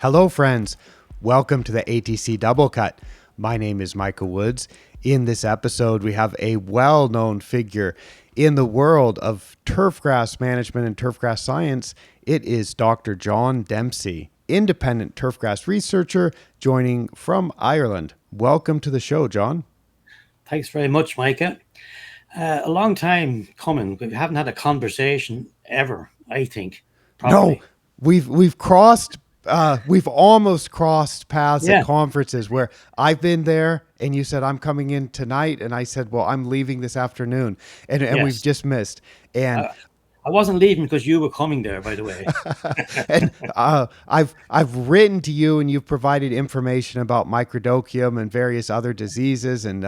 Hello, friends. Welcome to the ATC Double Cut. My name is Michael Woods. In this episode, we have a well-known figure in the world of turfgrass management and turfgrass science. It is Dr. John Dempsey, independent turfgrass researcher joining from Ireland. Welcome to the show, John. Thanks very much, Micah. A long time coming. We haven't had a conversation ever, I think, No, properly. we've almost crossed paths at Yeah, conferences where I've been there and you said I'm coming in tonight and I said, well, I'm leaving this afternoon, and we've yes. just missed. And I, I wasn't leaving because you were coming there, by the way. I've written to you and you've provided information about microdochium and various other diseases and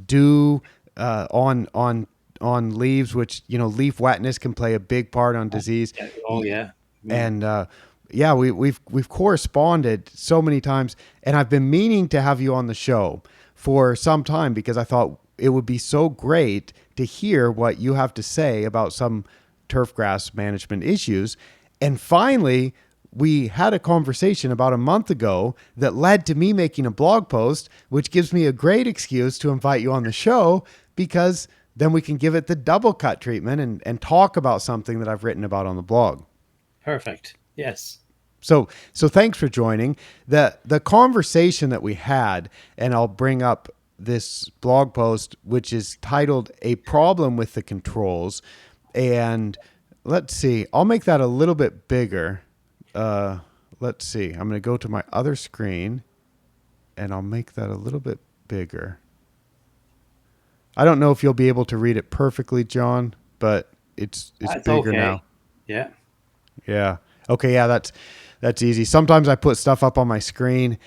dew on leaves, which leaf wetness can play a big part on disease. Yeah. Oh, yeah. Mm. And yeah, we've corresponded so many times, and I've been meaning to have you on the show for some time because I thought it would be so great to hear what you have to say about some turfgrass management issues. And finally, we had a conversation about a month ago that led to me making a blog post, which gives me a great excuse to invite you on the show because then we can give it the double cut treatment and talk about something that I've written about on the blog. Perfect. Yes. So thanks for joining. The conversation that we had, and I'll bring up this blog post, which is titled "A Problem with the Controls." And let's see, I'll make that a little bit bigger. Let's see, I'm going to go to my other screen, and I'll make that a little bit bigger. I don't know if you'll be able to read it perfectly, John, but it's That's bigger okay. now. Yeah. Yeah. Okay. Yeah. That's easy. Sometimes I put stuff up on my screen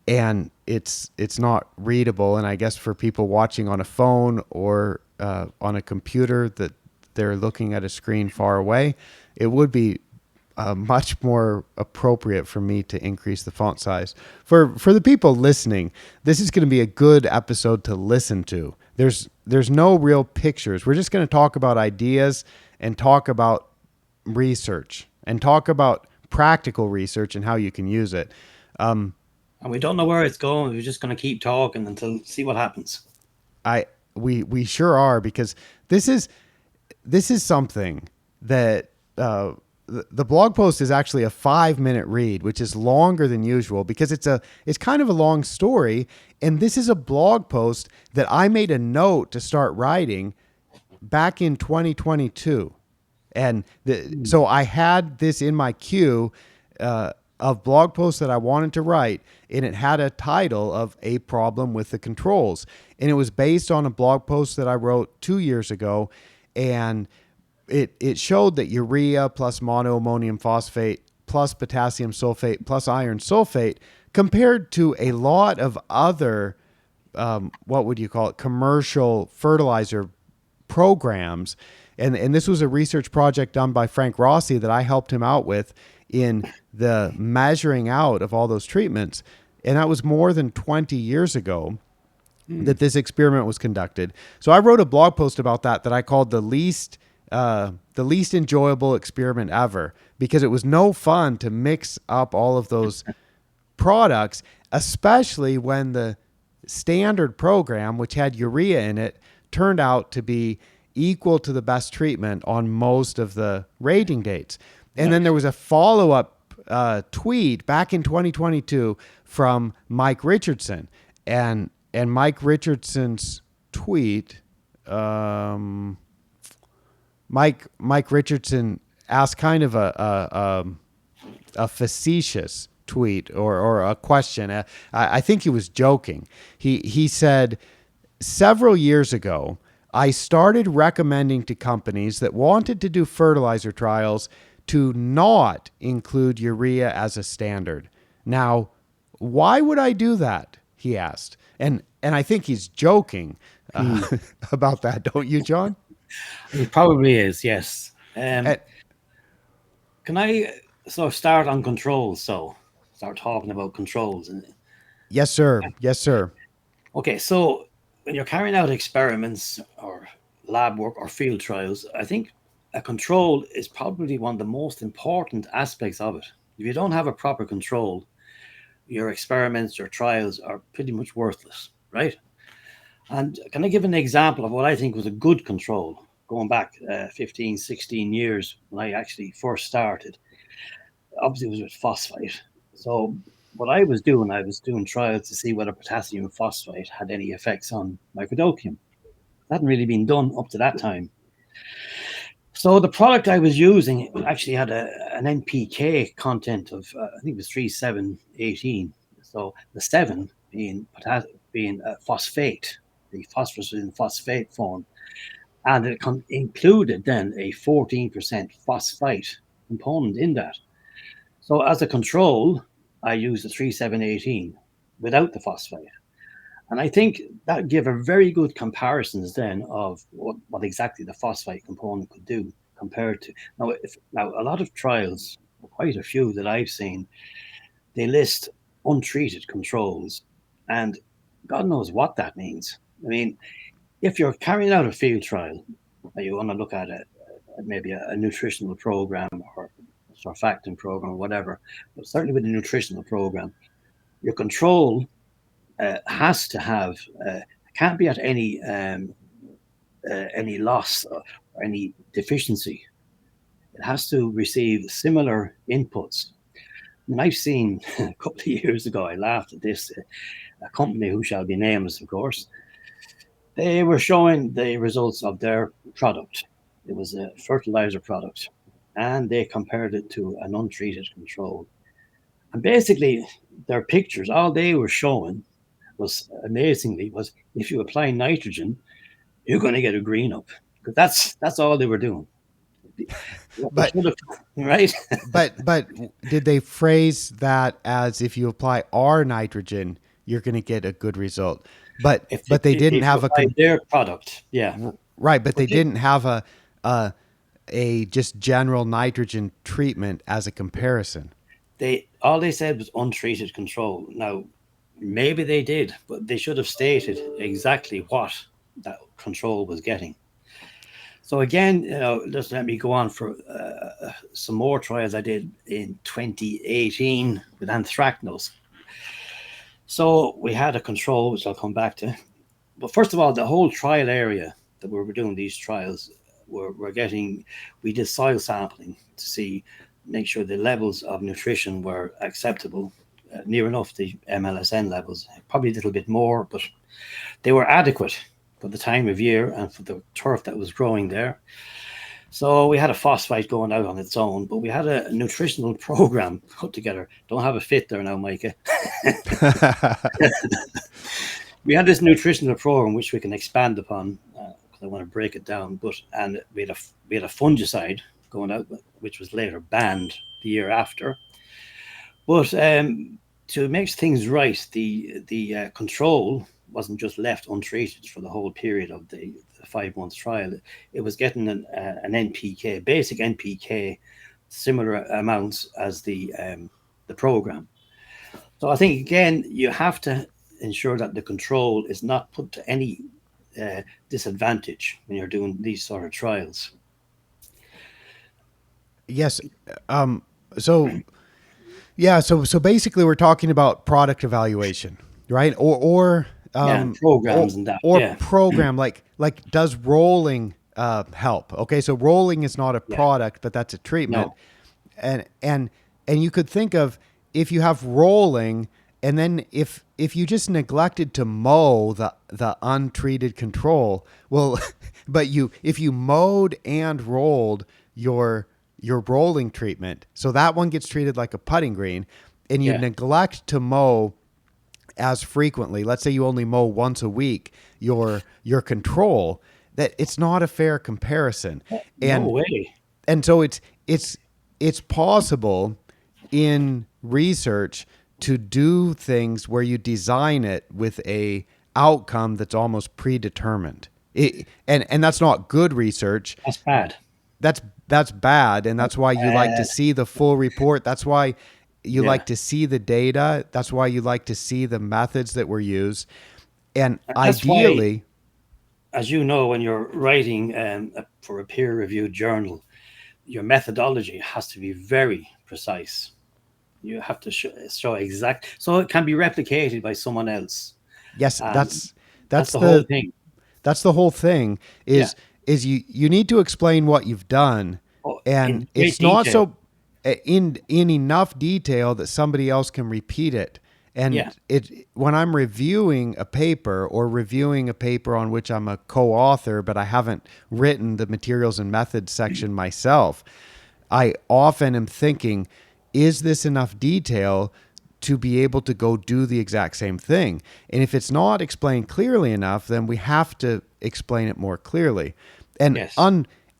and it's not readable. And I guess for people watching on a phone or on a computer that they're looking at a screen far away, it would be much more appropriate for me to increase the font size. For the people listening, this is going to be a good episode to listen to. There's no real pictures. We're just going to talk about ideas and talk about research and talk about practical research and how you can use it. And we don't know where it's going. We're just going to keep talking until see what happens. We sure are, because this is something that the blog post is actually a 5-minute read, which is longer than usual because it's kind of a long story. And this is a blog post that I made a note to start writing back in 2022. And so I had this in my queue of blog posts that I wanted to write, and it had a title of "A Problem with the Controls." And it was based on a blog post that I wrote 2 years ago. And it showed that urea plus monoammonium phosphate plus potassium sulfate plus iron sulfate compared to a lot of other, what would you call it, commercial fertilizer programs. And this was a research project done by Frank Rossi that I helped him out with in the measuring out of all those treatments. And that was more than 20 years ago that this experiment was conducted. So I wrote a blog post about that I called the least enjoyable experiment ever, because it was no fun to mix up all of those products, especially when the standard program, which had urea in it, turned out to be equal to the best treatment on most of the rating dates. And then there was a follow-up tweet back in 2022 from Mike Richardson, and Mike Richardson's tweet, Mike Richardson asked kind of a facetious tweet or a question. I think he was joking. He said, "Several years ago, I started recommending to companies that wanted to do fertilizer trials to not include urea as a standard. Now, why would I do that?" he asked. And I think he's joking about that, don't you, John? It probably is. Yes. And, Can I start on controls? So start talking about controls. And yes, sir. Yes, sir. okay, so when you're carrying out experiments or lab work or field trials, I think a control is probably one of the most important aspects of it. If you don't have a proper control, your experiments, your trials are pretty much worthless, right? And can I give an example of what I think was a good control going back 15, 16 years when I actually first started? Obviously, it was with phosphate. So, what I was doing trials to see whether potassium phosphate had any effects on microdocium. That hadn't really been done up to that time. So the product I was using actually had an NPK content of I think it was 3718. So the seven being phosphate, the phosphorus was in phosphate form, and it included then a 14% phosphate component in that. So as a control, I used the 3718 without the phosphate. And I think that gave a very good comparisons then of what exactly the phosphate component could do compared to now a lot of trials, quite a few that I've seen, they list untreated controls, and God knows what that means. I mean, if you're carrying out a field trial, you want to look at maybe a nutritional program or a surfactant program or whatever, but certainly with a nutritional program, your control has to have can't be at any loss or any deficiency. It has to receive similar inputs. And I've seen a couple of years ago, I laughed at this. A company who shall be nameless, of course, they were showing the results of their product. It was a fertilizer product, and they compared it to an untreated control. And basically, their pictures, all they were showing was amazingly was if you apply nitrogen, you're going to get a green up because that's all they were doing. What they But should have, right? but did they phrase that as if you apply our nitrogen, you're going to get a good result? But they didn't If you have apply their product, yeah. right, but But they didn't have a a just general nitrogen treatment as a comparison. they all they said was untreated control. Now, maybe they did, but they should have stated exactly what that control was getting. So again, just let me go on for some more trials I did in 2018 with anthracnose. So we had a control, which I'll come back to. But first of all, the whole trial area that we were doing these trials, we're getting, we did soil sampling to see, make sure the levels of nutrition were acceptable, near enough the MLSN levels, probably a little bit more, but they were adequate for the time of year and for the turf that was growing there. So we had a phosphate going out on its own, but we had a nutritional program put together. Don't have a fit there now, Micah. We had this nutritional program which we can expand upon because I want to break it down. But and we had a fungicide going out, which was later banned the year after. But to make things right, the control wasn't just left untreated for the whole period of the 5 months trial. It was getting an NPK, basic NPK, similar amounts as the program. So I think again you have to ensure that the control is not put to any disadvantage when you're doing these sort of trials. Yes. Um, so yeah. So basically, we're talking about product evaluation, right? Yeah, and programs and that. Or Yeah, program like does rolling help? Okay, so rolling is not a yeah, product, but that's a treatment, no, and and and you could think of if you have rolling, and then if you just neglected to mow the untreated control, well, but you if you mowed and rolled your rolling treatment, so that one gets treated like a putting green, and you yeah. neglect to mow as frequently. Let's say you only mow once a week. Your control, that it's not a fair comparison, No and way. so it's possible in research to do things where you design it with a outcome that's almost predetermined. And that's not good research. That's bad. That's bad, and that's why you like to Bad. see the full report. That's why you Yeah, like to see the data. That's why you like to see the methods that were used. And and that's why, ideally, as you know, when you're writing for a peer-reviewed journal, your methodology has to be very precise. You have to show exact, so it can be replicated by someone else, Yes, and that's that's the whole the thing. that's the whole thing Yeah. is you need to explain what you've done, Oh, and in great it's not detail. so in enough detail that somebody else can repeat it. Yeah. And it when I'm reviewing a paper or reviewing a paper on which I'm a co-author but I haven't written the materials and methods section myself, I often am thinking, is this enough detail to be able to go do the exact same thing? And if it's not explained clearly enough, then we have to explain it more clearly. And Yes.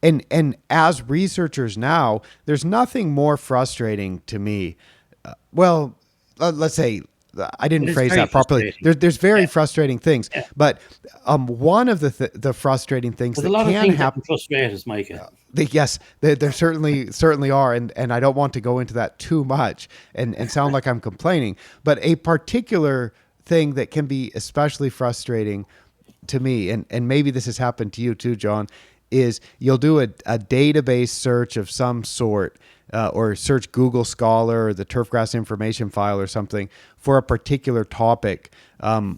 and as researchers now, there's nothing more frustrating to me. Well, let's say I didn't It is phrase very that properly. frustrating. There's very Yeah. frustrating things, Yeah. but one of the frustrating things There's a that lot of can things that happen. can frustrate us, Micah. Yes, there certainly are, and I don't want to go into that too much and sound like I'm complaining. But a particular thing that can be especially frustrating to me, and maybe this has happened to you too, John, is you'll do a database search of some sort, or search Google Scholar or the turfgrass information file or something for a particular topic.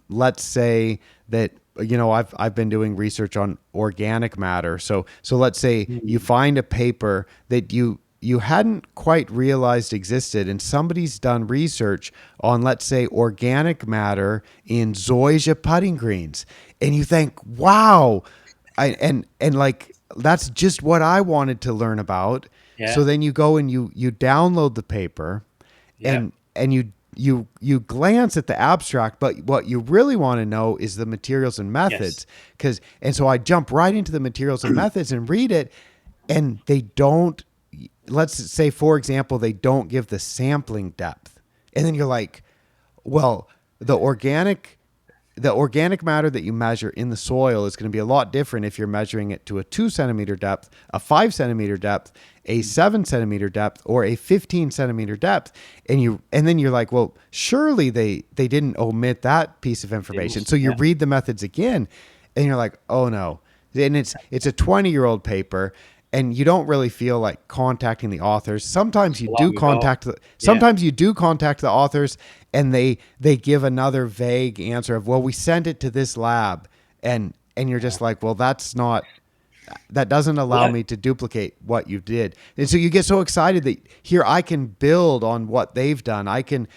Let's say that I've been doing research on organic matter. So let's say you Mm. find a paper that you hadn't quite realized existed, and somebody's done research on, let's say, organic matter in zoysia putting greens, and you think, wow, and like that's just what I wanted to learn about. So Yeah. then you go and you download the paper, Yeah. and you glance at the abstract, but what you really want to know is the materials and Yes. methods. Because and so I jump right into the materials and methods and read it, and they don't. Let's say, for example, they don't give the sampling depth, and then you're like, well, the organic matter that you measure in the soil is going to be a lot different if you're measuring it to a 2 centimeter depth, a 5 centimeter depth, a 7 centimeter depth, or a 15 centimeter depth. And then you're like, well, surely they didn't omit that piece of They information. must. So you Yeah. read the methods again, and you're like, oh no. And it's a 20-year-old paper, and you don't really feel like contacting the authors. So Sometimes you do long ago. contact the Yeah. sometimes you do contact the authors, and they give another vague answer of, well, we sent it to this lab, and you're Yeah. just like, well, that doesn't allow Well, me to duplicate what you did. And so you get so excited that here I can build on what they've done. I can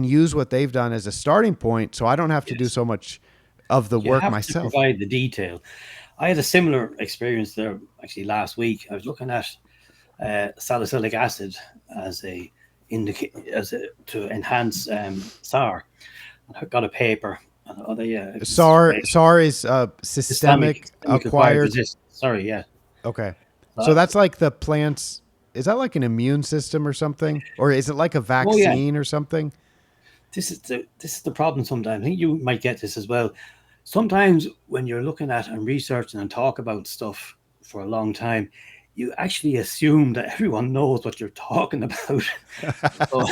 use what they've done as a starting point, so I don't have to do yes. so much of the You work have to myself. provide the detail. I had a similar experience there actually last week. I was looking at salicylic acid as a to enhance SAR. And I got a paper. And, oh, yeah, this is great. SAR is Systemic, systemic systemic acquired acquired. resistance. Sorry, yeah. Okay. So Uh, that's like the plants. Is that like an immune system or something? Or is it like a oh yeah, vaccine or something? this is the problem sometimes. I think you might get this as well. Sometimes when you're looking at and researching and talk about stuff for a long time, you actually assume that everyone knows what you're talking about. So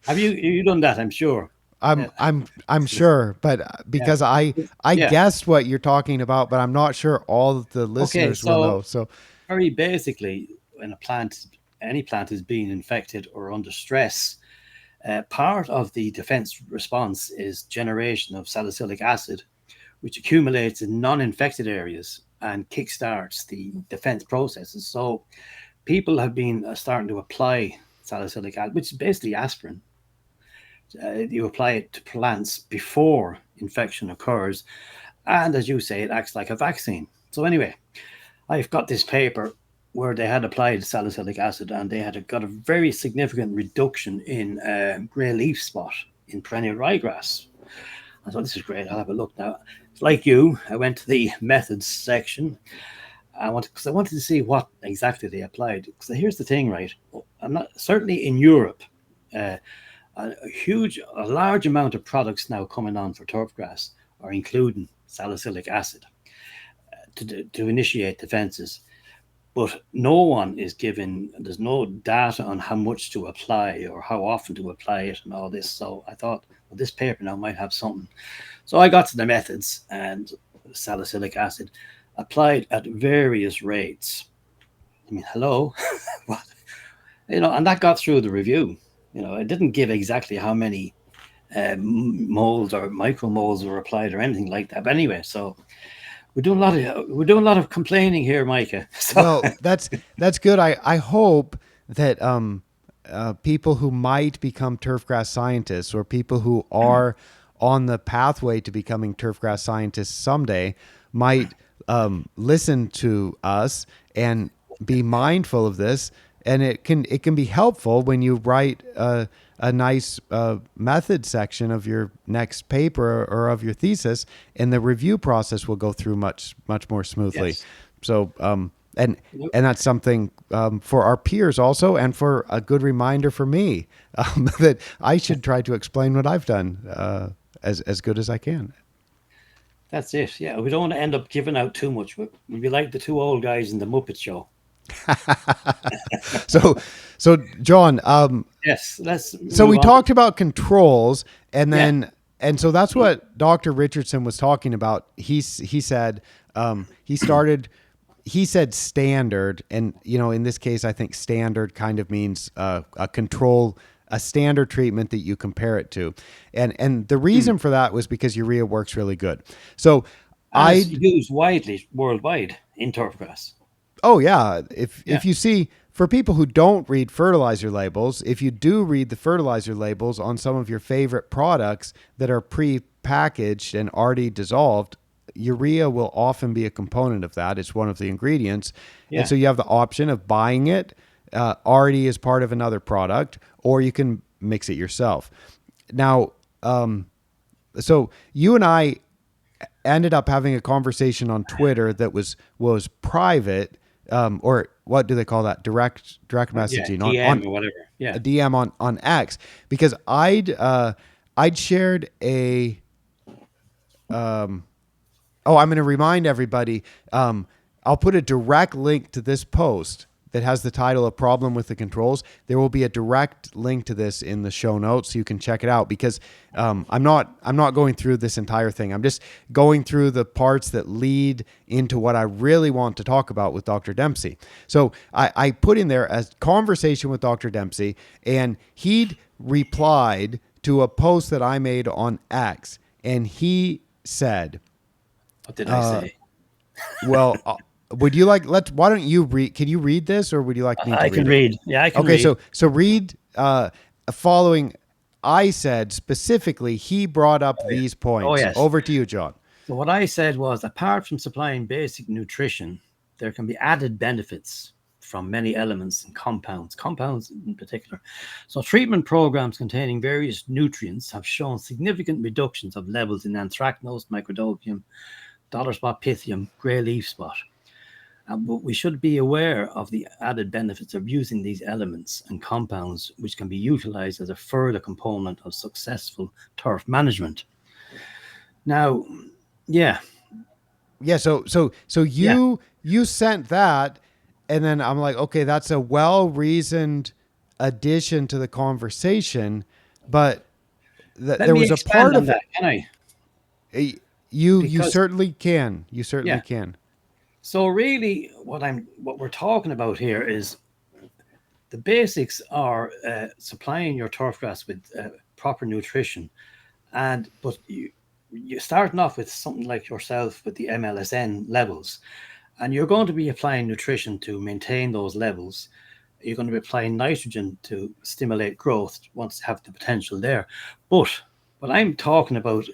have you done that? I'm sure. Yeah. I'm sure, but Yeah. because I Yeah. guessed what you're talking about, but I'm not sure all of the Okay. listeners will So know. So very basically, when any plant is being infected or under stress, part of the defense response is generation of salicylic acid, which accumulates in non-infected areas and kickstarts the defense processes. So people have been starting to apply salicylic acid, which is basically aspirin. You apply it to plants before infection occurs, and as you say, it acts like a vaccine. So anyway, I've got this paper where they had applied salicylic acid and they had got a very significant reduction in grey leaf spot in perennial ryegrass. I thought, this is great. I'll have a look now. Like you, I went to the methods section. I wanted to see what exactly they applied. So here's the thing, right? I'm not certainly in Europe. Uh, a large amount of products now coming on for turfgrass are including salicylic acid to initiate defenses. But no one is given, there's no data on how much to apply or how often to apply it and all this. So I thought, well, this paper now might have something. So I got to the methods, and salicylic acid applied at various rates. I mean, hello, what? And that got through the review. It didn't give exactly how many moles or micromoles were applied or anything like that. But anyway, so we're doing a lot of complaining here, Micah. So Well, that's good. I hope that people who might become turfgrass scientists, or people who are on the pathway to becoming turfgrass scientists someday, might listen to us and be mindful of this. And it can be helpful when you write a nice method section of your next paper or of your thesis, and the review process will go through much more smoothly. yes. So and and that's something for our peers also, and for a good reminder for me that I should try to explain what I've done as good as I can. That's it. Yeah, we don't want to end up giving out too much. We'd be like the two old guys in the Muppet Show. So so John, Yes, let's so move we on. talked about controls, and Yeah, then and so that's what Dr. Richardson was talking about. He said he started. He said standard, and in this case, I think standard kind of means a control, a standard treatment that you compare it to, and the reason for that was because urea works really good. So and it's I used widely worldwide in turfgrass. Oh yeah, if Yeah, you see, for people who don't read fertilizer labels, if you do read the fertilizer labels on some of your favorite products that are pre-packaged and already dissolved, urea will often be a component of that. It's one of the ingredients. And yeah. so you have the option of buying it already as part of another product, or you can mix it yourself. Now, so you and I ended up having a conversation on Twitter that was private, or what do they call that? Direct Yeah, messaging on DM or whatever. a Yeah. DM on X, because I'd shared a Oh, I'm going to remind everybody. I'll put a direct link to this post that has the title "A Problem with the Controls." There will be a direct link to this in the show notes, so you can check it out. Because I'm not going through this entire thing. I'm just going through the parts that lead into what I really want to talk about with Dr. Dempsey. So I put in there a conversation with Dr. Dempsey, and he'd replied to a post that I made on X, and he said, What did I say? well, would you like why don't you read, can you read this, or would you like me to I can read it? read. Yeah, I can Okay, read. so read following. I said specifically he brought up Oh, yeah. these Oh, points. yes. Over to you, John. So what I said was, apart from supplying basic nutrition, there can be added benefits from many elements and compounds in particular. So treatment programs containing various nutrients have shown significant reductions of levels in anthracnose, microdopium, dollar spot pythium, grey leaf spot. But we should be aware of the added benefits of using these elements and compounds, which can be utilized as a further component of successful turf management. Now, yeah, Yeah, so yeah. you sent that, and then I'm like, okay, that's a well-reasoned addition to the conversation, but Let there me was a expand part on of that, can I? you Because certainly can. You certainly yeah. can. So really, what we're talking about here is the basics are supplying your turfgrass with proper nutrition, and but you're starting off with something like yourself with the MLSN levels, and you're going to be applying nutrition to maintain those levels. You're going to be applying nitrogen to stimulate growth once you have the potential there. But what I'm talking about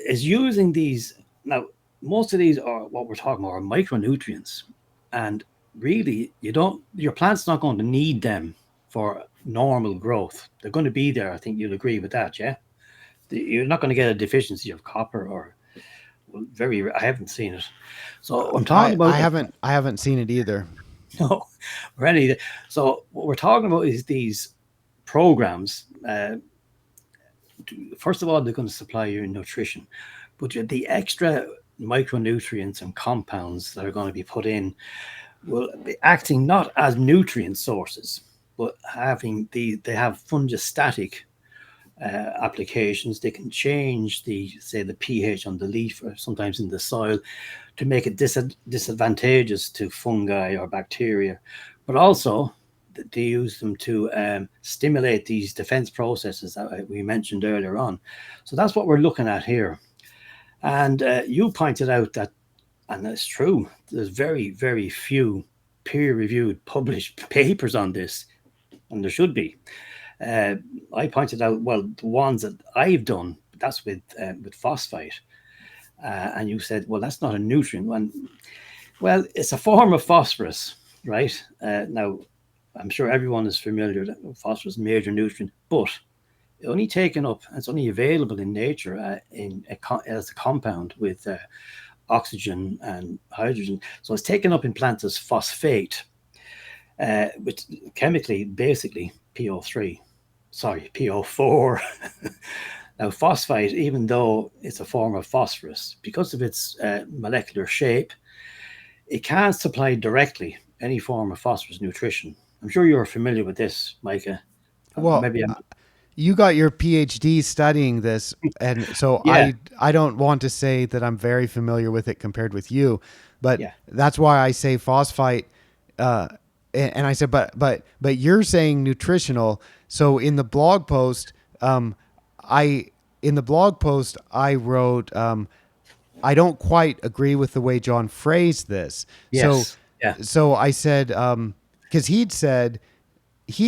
is using these. Now, most of these are what we're talking about are micronutrients, and really, your plant's not going to need them for normal growth. They're going to be there. I think you'll agree with that, yeah. You're not going to get a deficiency of copper or very. I haven't seen it, so I'm talking about I haven't seen it either. no, or any. So what we're talking about is these programs. First of all, they're going to supply you nutrition, but the extra micronutrients and compounds that are going to be put in will be acting not as nutrient sources, but they have fungistatic applications. They can change the pH on the leaf or sometimes in the soil to make it disadvantageous to fungi or bacteria, but also they use them to stimulate these defense processes that we mentioned earlier on. So that's what we're looking at here. And you pointed out that, and it's true, there's very, very few peer-reviewed published papers on this, and there should be. Uh, I pointed out, well, the ones that I've done, that's with phosphate. And you said, well, that's not a nutrient. Well, it's a form of phosphorus, right? Now, I'm sure everyone is familiar that phosphorus is a major nutrient, but it's only taken up, it's only available in nature as a compound with oxygen and hydrogen. So it's taken up in plants as phosphate, which chemically, basically, PO3, sorry, PO4. Now, phosphate, even though it's a form of phosphorus, because of its molecular shape, it can't supply directly any form of phosphorus nutrition. I'm sure you're familiar with this, Micah. Well, Maybe I'm. you got your PhD studying this, and so Yeah, I don't want to say that I'm very familiar with it compared with you, but yeah. that's why I say phosphite. Uh, and I said, but you're saying nutritional. So in the blog post, I in the blog post I wrote, I don't quite agree with the way John phrased this. So Yes. Yeah. I said, because he'd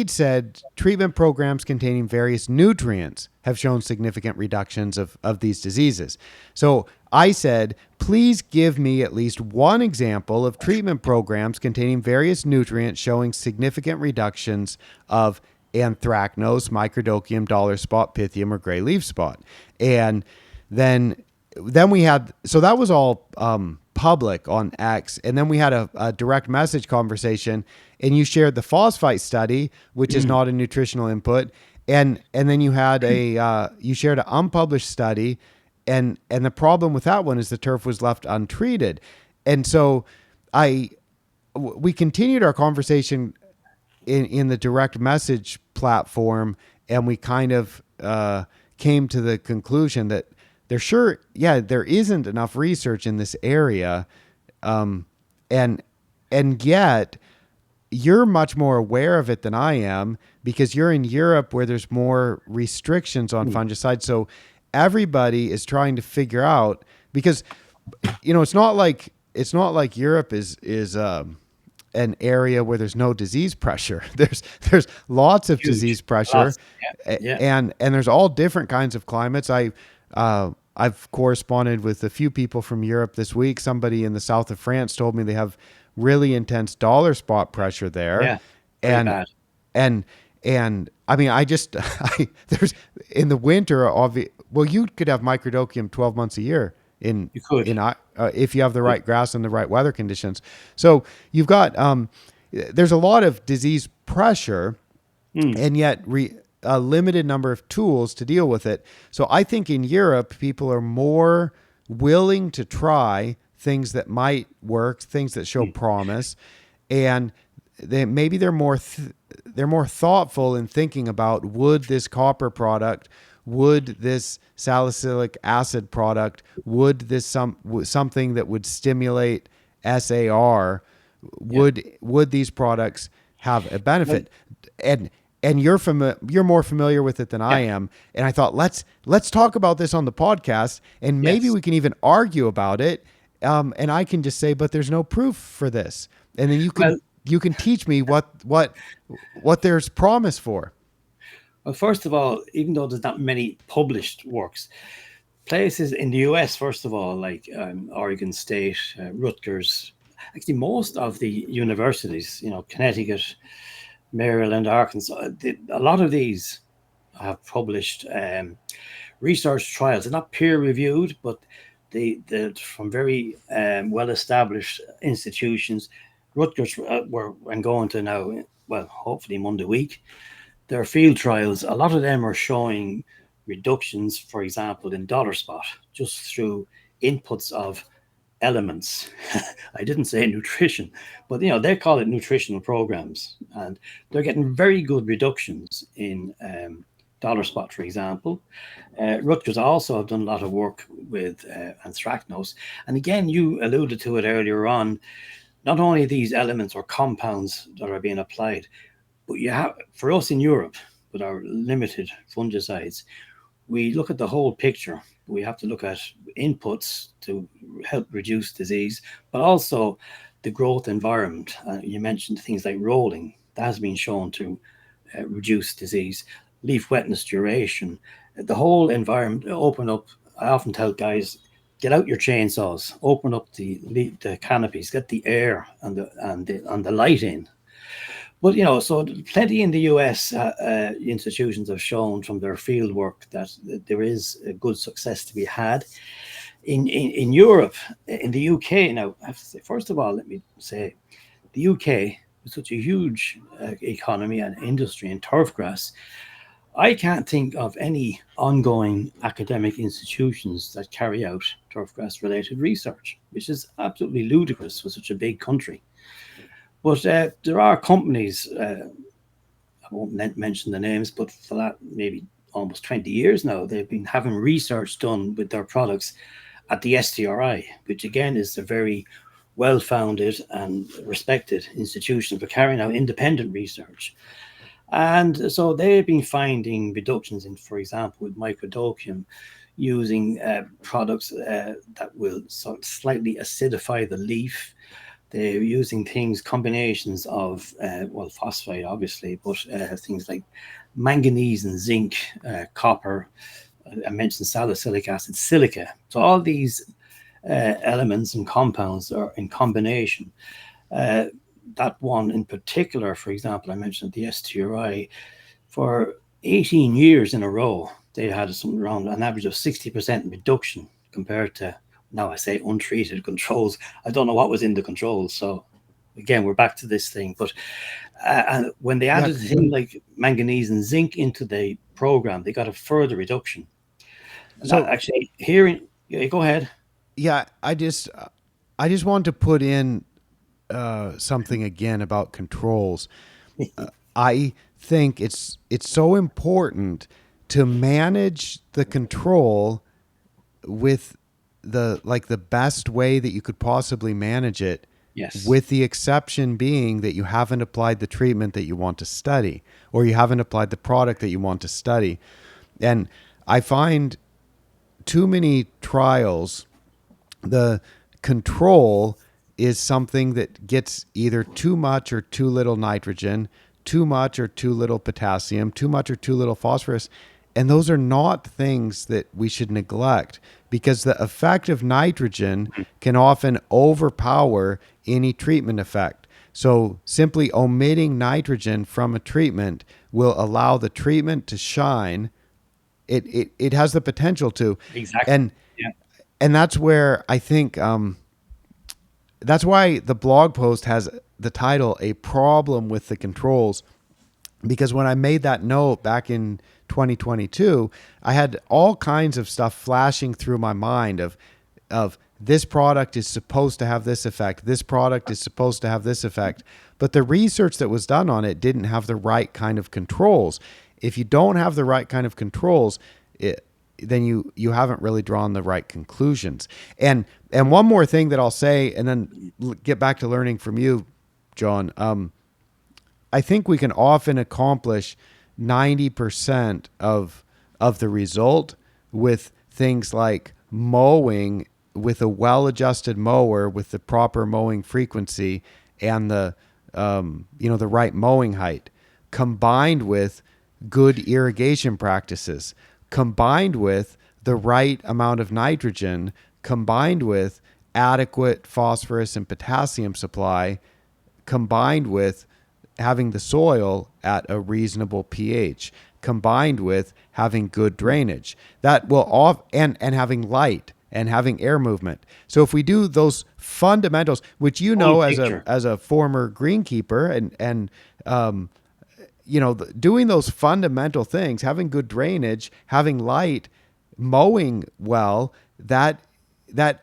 said treatment programs containing various nutrients have shown significant reductions of these diseases. So I said, please give me at least one example of treatment programs containing various nutrients showing significant reductions of anthracnose, microdochium, dollar spot, pythium, or gray leaf spot. And then we had, so that was all public on X, and then we had a direct message conversation, and you shared the phosphite study, which is not a nutritional input, and then you had you shared an unpublished study, and the problem with that one is the turf was left untreated, and so we continued our conversation in the direct message platform, and we kind of came to the conclusion that there isn't enough research in this area, and yet you're much more aware of it than I am because you're in Europe where there's more restrictions on fungicides. So everybody is trying to figure out, because it's not like Europe is an area where there's no disease pressure. There's lots of Huge. disease pressure, Lots. Yeah. Yeah. and there's all different kinds of climates. I've corresponded with a few people from Europe this week. Somebody in the south of France told me they have really intense dollar spot pressure there, Yeah. Very and bad. and I mean, there's in the winter. Well, you could have microdochium 12 months a year in You could. if you have the right grass and the right weather conditions. So you've got there's a lot of disease pressure, and yet a limited number of tools to deal with it. So I think in Europe, people are more willing to try things that might work, things that show promise, and they're more thoughtful in thinking about, would this copper product, would this salicylic acid product, would this something that would stimulate SAR, would these products have a benefit? And you're more familiar with it than I am. And I thought, let's talk about this on the podcast, and maybe Yes. we can even argue about it. And I can just say, but there's no proof for this. And then Well, you can teach me what there's promise for. well, first of all, even though there's not many published works, places in the US, first of all, like Oregon State, Rutgers, actually most of the universities, Connecticut, Maryland, Arkansas, a lot of these have published research trials. They're not peer reviewed, but they're from very well established institutions. Rutgers, I'm going to now, well, hopefully Monday week, their field trials, a lot of them are showing reductions, for example, in dollar spot, just through inputs of elements. I didn't say nutrition, but they call it nutritional programs, and they're getting very good reductions in dollar spot, for example. Rutgers also have done a lot of work with anthracnose, and again, you alluded to it earlier on. Not only these elements or compounds that are being applied, But you have, for us in Europe, with our limited fungicides, we look at the whole picture. We have to look at inputs to help reduce disease, but also the growth environment. You mentioned things like rolling. That has been shown to reduce disease, leaf wetness duration, the whole environment. Open up. I often tell guys, get out your chainsaws, open up the canopies, get the air and the light in. But so plenty in the US institutions have shown from their field work that there is a good success to be had. In Europe, in the UK, now I have to say, first of all, let me say, the UK is such a huge economy and industry in turfgrass. I can't think of any ongoing academic institutions that carry out turfgrass related research, which is absolutely ludicrous for such a big country. But there are companies, I won't mention the names, but for that maybe almost 20 years now, they've been having research done with their products at the STRI, which again is a very well founded and respected institution for carrying out independent research. And so they've been finding reductions in, for example, with microdocium using products that will sort of slightly acidify the leaf. They're using things, combinations of, well, phosphate, obviously, but things like manganese and zinc, copper. I mentioned salicylic acid, silica. So all these elements and compounds are in combination. Uh, that one in particular, for example, I mentioned the STRI, for 18 years in a row, they had something around an average of 60% reduction compared to, now I say, untreated controls. I don't know what was in the controls. So again, we're back to this thing. But and when they Yeah. added things like manganese and zinc into the program, they got a further reduction. And that So actually hearing, yeah, go ahead. yeah, I just want to put in something again about controls. I think it's so important to manage the control with the best way that you could possibly manage it, Yes. with the exception being that you haven't applied the treatment that you want to study, or you haven't applied the product that you want to study. And I find too many trials, the control is something that gets either too much or too little nitrogen, too much or too little potassium, too much or too little phosphorus. And those are not things that we should neglect, because the effect of nitrogen can often overpower any treatment effect. So simply omitting nitrogen from a treatment will allow the treatment to shine. It has the potential to. Exactly. And Yeah. and that's where I think that's why the blog post has the title "A Problem with the Controls," because when I made that note back in 2022, I had all kinds of stuff flashing through my mind of this product is supposed to have this effect, this product is supposed to have this effect, but the research that was done on it didn't have the right kind of controls. If you don't have the right kind of controls, then you haven't really drawn the right conclusions. And one more thing that I'll say, and then get back to learning from you, John. I think we can often accomplish 90% of the result with things like mowing with a well-adjusted mower with the proper mowing frequency and the right mowing height, combined with good irrigation practices, combined with the right amount of nitrogen, combined with adequate phosphorus and potassium supply, combined with having the soil at a reasonable pH, combined with having good drainage. That will off and having light and having air movement. So if we do those fundamentals, which Whole as picture. a former greenkeeper and doing those fundamental things, having good drainage, having light, mowing well, that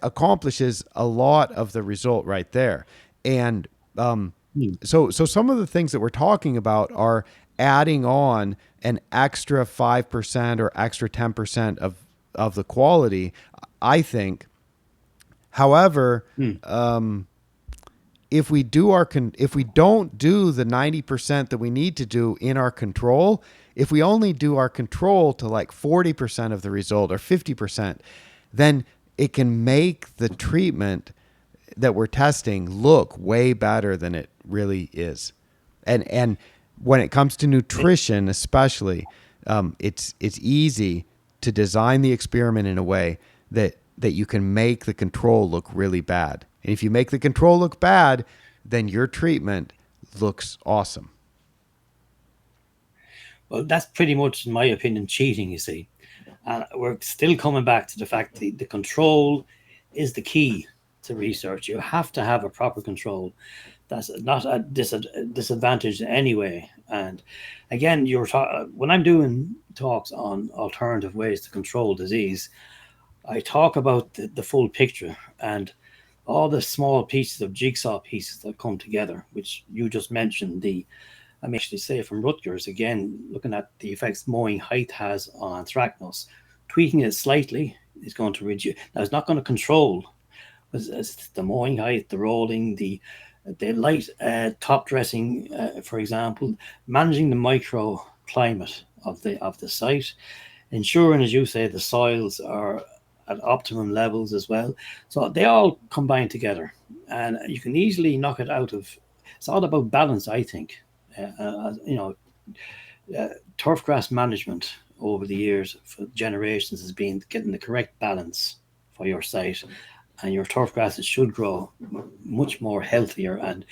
accomplishes a lot of the result right there. And Hmm. so some of the things that we're talking about are adding on an extra 5% or extra 10% of the quality, I think. However, Hmm. if we do if we don't do the 90% that we need to do in our control, if we only do our control to like 40% of the result or 50%, then it can make the treatment that we're testing look way better than it really is. And when it comes to nutrition, especially, it's easy to design the experiment in a way that you can make the control look really bad. And if you make the control look bad, then your treatment looks awesome. Well, that's pretty much, in my opinion, cheating, you see. And we're still coming back to the fact that the control is the key to research. You have to have a proper control. That's not a disadvantage anyway. And again, when I'm doing talks on alternative ways to control disease, I talk about the full picture and all the small pieces of jigsaw pieces that come together, which you just mentioned. I may actually say from Rutgers, again, looking at the effects mowing height has on anthracnose, tweaking it slightly is going to reduce. Now, it's not going to control the mowing height, the rolling, the light top dressing, for example, managing the microclimate of the site, ensuring, as you say, the soils are at optimum levels as well. So they all combine together, and you can easily knock it out of. It's all about balance, I think. Turfgrass management over the years for generations has been getting the correct balance for your site, and your turf grasses should grow much more healthier. And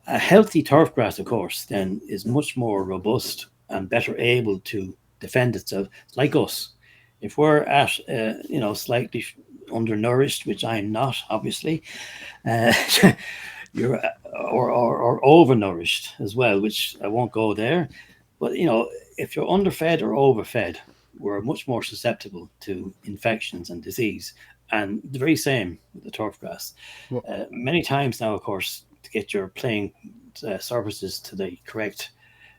a healthy turf grass, of course, then is much more robust and better able to defend itself. It's like us. If we're at, slightly undernourished, which I'm not, obviously, uh, you're or overnourished as well, which I won't go there. But if you're underfed or overfed, we're much more susceptible to infections and disease. And the very same with the turf grass. Well, Many times now, of course, to get your playing surfaces to the correct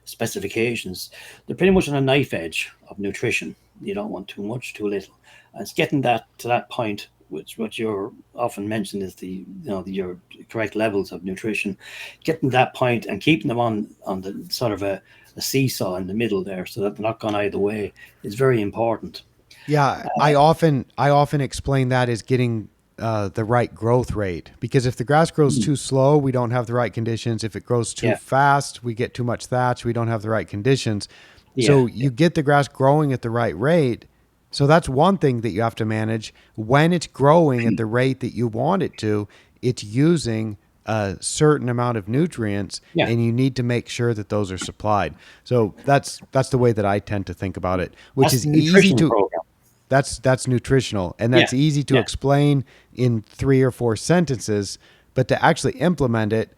specifications, they're pretty much on a knife edge of nutrition. You don't want too much, too little. And it's getting that to that point, which what you're often mentioned is your correct levels of nutrition, getting that point and keeping them on the sort of a seesaw in the middle there, so that they're not gone either way, is very important. yeah, I often explain that as getting the right growth rate, because if the grass grows too slow, we don't have the right conditions. If it grows too Yeah, fast, we get too much thatch. We don't have the right conditions. yeah, So you get the grass growing at the right rate. So that's one thing that you have to manage. When it's growing at the rate that you want it to, it's using a certain amount of nutrients, yeah. and you need to make sure that those are supplied. So that's the way that I tend to think about it, which That's the is easy nutrition to program. that's nutritional, and Yeah, that's easy to yeah. explain in 3 or 4 sentences, but to actually implement it,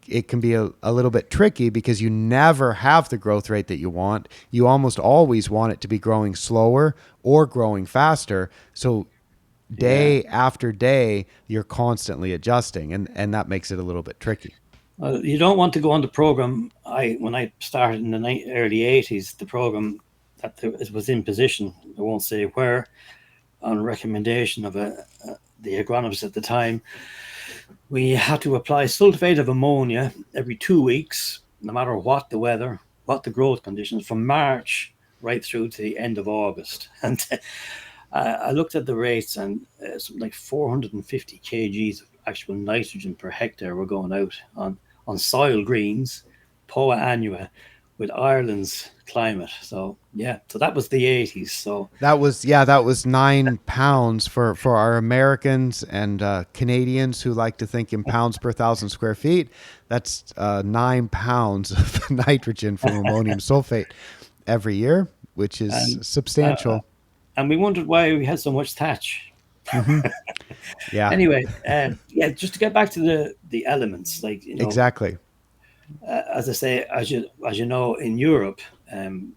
it can be a little bit tricky, because you never have the growth rate that you want. You almost always want it to be growing slower or growing faster. So Yeah. day after day, you're constantly adjusting, and that makes it a little bit tricky. You don't want to go on the program. When I started in the early '80s, the program that it was in position, I won't say where, on recommendation of the agronomist at the time, we had to apply sulfate of ammonia every 2 weeks, no matter what the weather, what the growth conditions, from March right through to the end of August. And I looked at the rates, and something like 450 kgs of actual nitrogen per hectare were going out on soil greens, Poa annua, with Ireland's climate. So yeah, so that was the '80s. So That was 9 pounds for our Americans and Canadians who like to think in pounds per 1,000 square feet. That's 9 pounds of nitrogen from ammonium sulfate every year, which is and uh, substantial. and we wondered why we had so much thatch. Hmm. Yeah, Anyway, yeah, just to get back to the elements, like exactly. as I say, as you know, in Europe, um,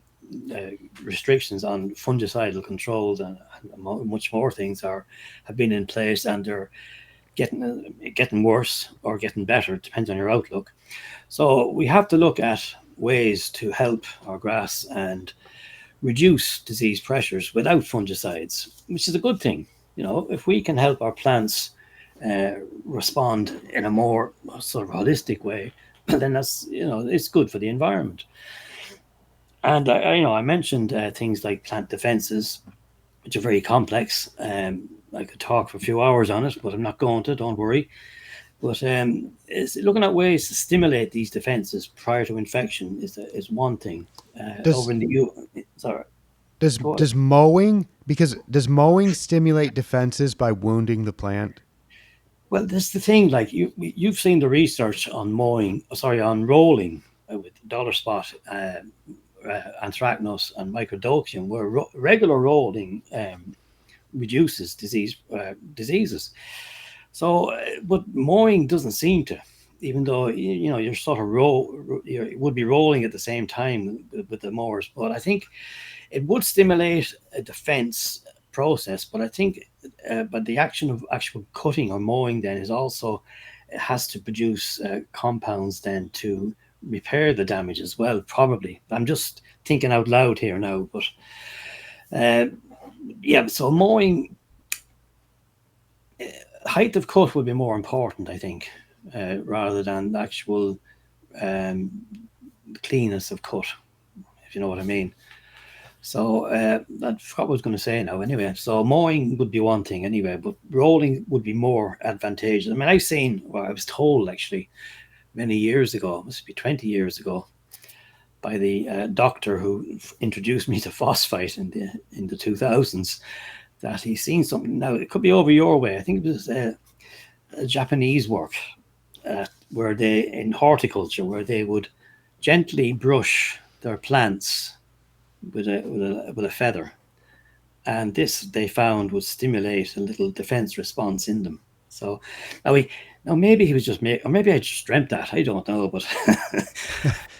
uh, restrictions on fungicidal controls and much more things have been in place, and they're getting worse or getting better, depends on your outlook. So we have to look at ways to help our grass and reduce disease pressures without fungicides, which is a good thing. If we can help our plants respond in a more sort of holistic way, then that's, it's good for the environment. And I mentioned things like plant defenses, which are very complex. I could talk for a few hours on it, but I'm not going to. Don't worry. But it's looking at ways to stimulate these defenses prior to infection is one thing. Does Over in the U, sorry, does go ahead. does mowing because does mowing stimulate defenses by wounding the plant? Well, that's the thing. Like you've seen the research on mowing, sorry, on rolling with dollar spot, anthracnose, and microdocium, where regular rolling reduces diseases. So, but mowing doesn't seem to, even though you're sort of you would be rolling at the same time with the mowers. But I think it would stimulate a defense process. But I think, but the action of actual cutting or mowing then is also, it has to produce compounds then to repair the damage as well. Probably, I'm just thinking out loud here now, but uh, yeah. So mowing, height of cut would be more important, I think, rather than the actual um, cleanness of cut, if you know what I mean. So that's what I was going to say now. Anyway, so mowing would be one thing anyway, but rolling would be more advantageous. I mean, I've seen, well, I was told actually many years ago, must be 20 years ago, by the doctor who introduced me to phosphate in the 2000s, that he's seen something. Now it could be over your way. I think it was a Japanese work where they, in horticulture, where they would gently brush their plants with a feather, and this they found would stimulate a little defense response in them. So now we now maybe he was just or maybe I just dreamt that, I don't know, but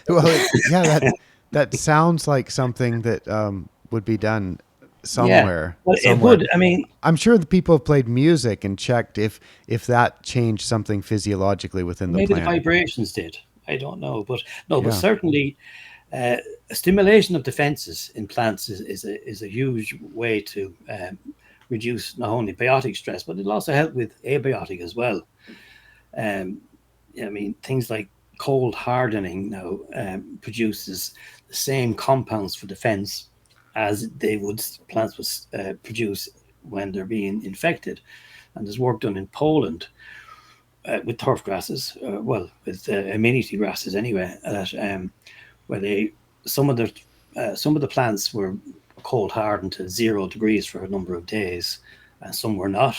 Well, yeah, that sounds like something that would be done yeah, somewhere. but it Somewhere. would. I mean, I'm sure the people have played music and checked if that changed something physiologically within the maybe the plant. vibrations did. I don't know, but no, but Yeah. certainly uh, stimulation of defenses in plants is a huge way to reduce not only biotic stress, but it'll also help with abiotic as well. Um, I mean, things like cold hardening now produces the same compounds for defense as they would plants would produce when they're being infected. And there's work done in Poland with turf grasses, well, with amenity grasses anyway, that where they some of the some of the plants were cold hardened to 0 degrees for a number of days, and some were not.